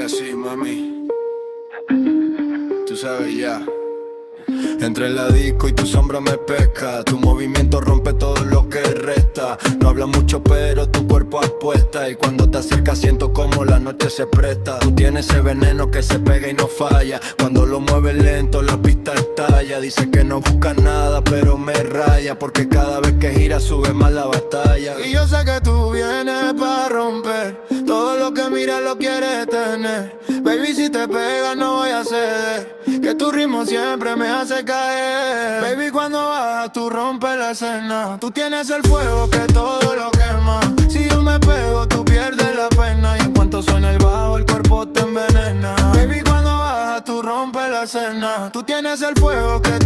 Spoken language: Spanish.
así, mami. Tú sabes ya. Entre la disco y tu sombra me pesca. Tu movimiento rompe todo lo que resta. No hablas mucho pero tu cuerpo apuesta. Y cuando te acercas siento como la noche se presta. Tú tienes ese veneno que se pega y no falla. Cuando lo mueves lento la pista estalla. Dice que no busca nada pero me raya. Porque cada vez que gira sube más la batalla. Y yo sé que tú vienes para romper. Todo lo que miras lo quieres tener. Baby, si te pegas no voy a ceder. Que tu ritmo siempre me hace caer. Baby, cuando bajas tú rompes la escena. Tú tienes el fuego que todo lo quema. Si yo me pego tú pierdes la pena. Y en cuanto suena el bajo el cuerpo te envenena. Baby, cuando bajas tú rompes la escena. Tú tienes el fuego que